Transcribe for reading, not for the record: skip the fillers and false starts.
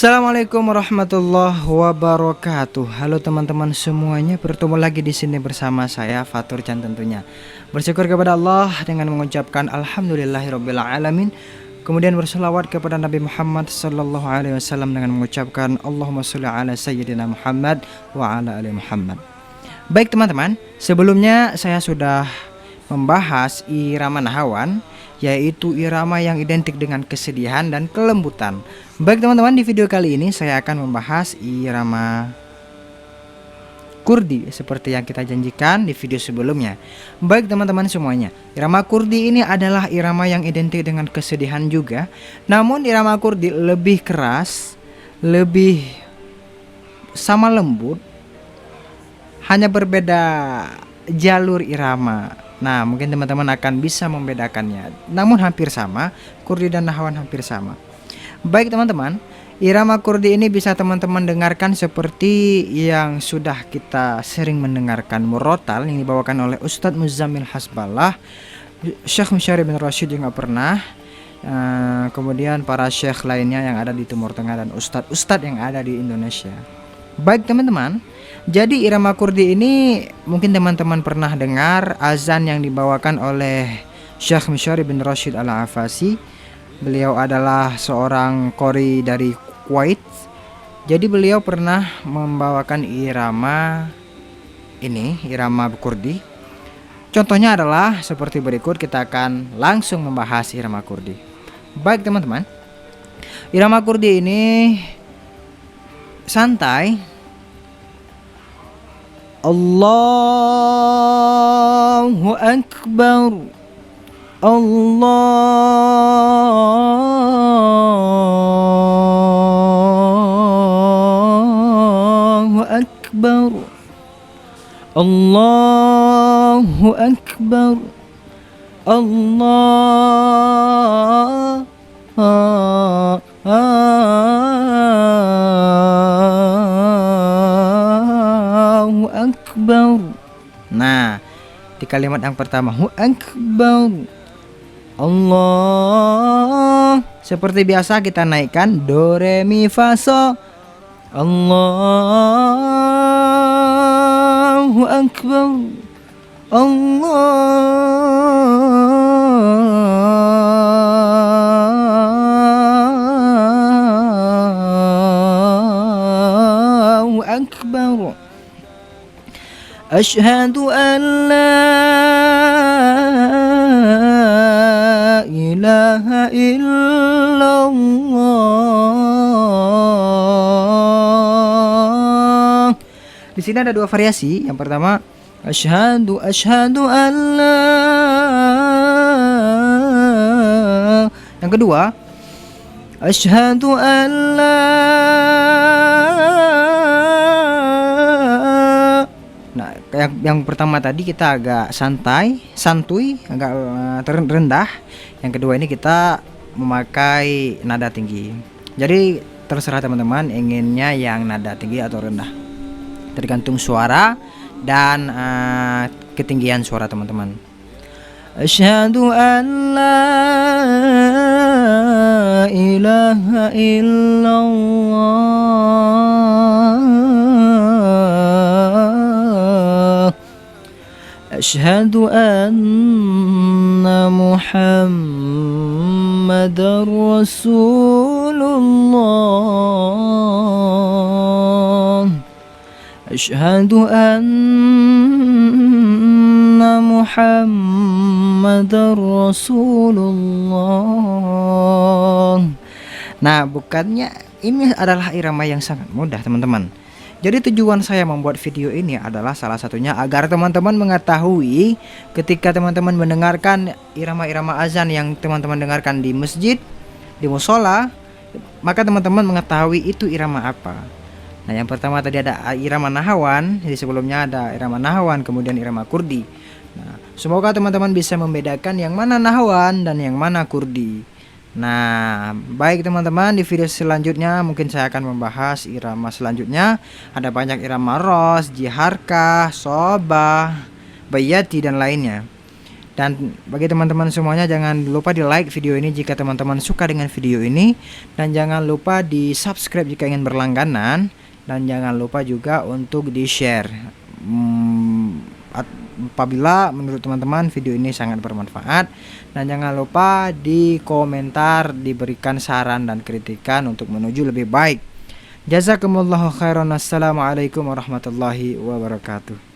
Assalamualaikum warahmatullahi wabarakatuh. Halo teman-teman semuanya, bertemu lagi di sini bersama saya Fatur Chan tentunya. Bersyukur kepada Allah dengan mengucapkan alhamdulillahirabbil alamin. Kemudian berselawat kepada Nabi Muhammad sallallahu alaihi wasallam dengan mengucapkan Allahumma sholli ala sayyidina Muhammad wa ala ali Muhammad. Baik teman-teman, sebelumnya saya sudah membahas irama nahawan, yaitu irama yang identik dengan kesedihan dan kelembutan. Baik teman-teman, di video kali ini saya akan membahas irama kurdi seperti yang kita janjikan di video sebelumnya. Baik teman-teman semuanya, irama kurdi ini adalah irama yang identik dengan kesedihan juga. Namun irama kurdi lebih keras, lebih sama lembut, hanya berbeda jalur irama. Nah, mungkin teman-teman akan bisa membedakannya. Namun hampir sama, kurdi dan nahawan hampir sama. Baik teman-teman, irama kurdi ini bisa teman-teman dengarkan seperti yang sudah kita sering mendengarkan murotal yang dibawakan oleh Ustadz Muzammil Hasballah, Syekh Musyari bin Rashid juga pernah, kemudian para syekh lainnya yang ada di Timur Tengah dan ustadz-ustadz yang ada di Indonesia. Baik teman-teman, jadi irama kurdi ini mungkin teman-teman pernah dengar azan yang dibawakan oleh Syekh Musyari bin Rashid Al-Afasi. Beliau adalah seorang qori dari Kuwait. Jadi beliau pernah membawakan irama ini, irama kurdi. Contohnya adalah seperti berikut, kita akan langsung membahas irama kurdi. Baik teman-teman, irama kurdi ini santai. Allahu Akbar, Allahu Akbar, Allahu Akbar, Allahu Akbar. Nah, di kalimat yang pertama Hu Akbar, Allah, seperti biasa kita naikkan do re mi fa so. Allahu Akbar, Allahu Akbar. Asyhadu an la ilaha illallah. Di sini ada dua variasi. Yang pertama asyhadu an la. Yang kedua asyhadu an la. Nah, yang pertama tadi kita agak santuy, agak rendah. Yang kedua ini kita memakai nada tinggi. Jadi terserah teman-teman inginnya yang nada tinggi atau rendah, tergantung suara dan ketinggian suara teman-teman. Asyhadu an la ilaha illallah, asyhadu anna Muhammadar Rasulullah, asyhadu anna Muhammadar Rasulullah. Nah, bukannya ini adalah irama yang sangat mudah teman-teman. Jadi tujuan saya membuat video ini adalah salah satunya agar teman-teman mengetahui ketika teman-teman mendengarkan irama-irama azan yang teman-teman dengarkan di masjid, di musola, maka teman-teman mengetahui itu irama apa. Nah, yang pertama tadi ada irama nahawan, jadi sebelumnya ada irama nahawan, kemudian irama kurdi. Nah, semoga teman-teman bisa membedakan yang mana nahawan dan yang mana kurdi. Nah, baik teman-teman, di video selanjutnya mungkin saya akan membahas irama selanjutnya. Ada banyak irama ros, jiharkah, sobah, bayati dan lainnya. Dan bagi teman-teman semuanya, jangan lupa di like video ini jika teman-teman suka dengan video ini, dan jangan lupa di subscribe jika ingin berlangganan, dan jangan lupa juga untuk di share apabila menurut teman-teman video ini sangat bermanfaat. Dan jangan lupa di komentar diberikan saran dan kritikan untuk menuju lebih baik. Jazakumullahu khairan. Assalamualaikum warahmatullahi wabarakatuh.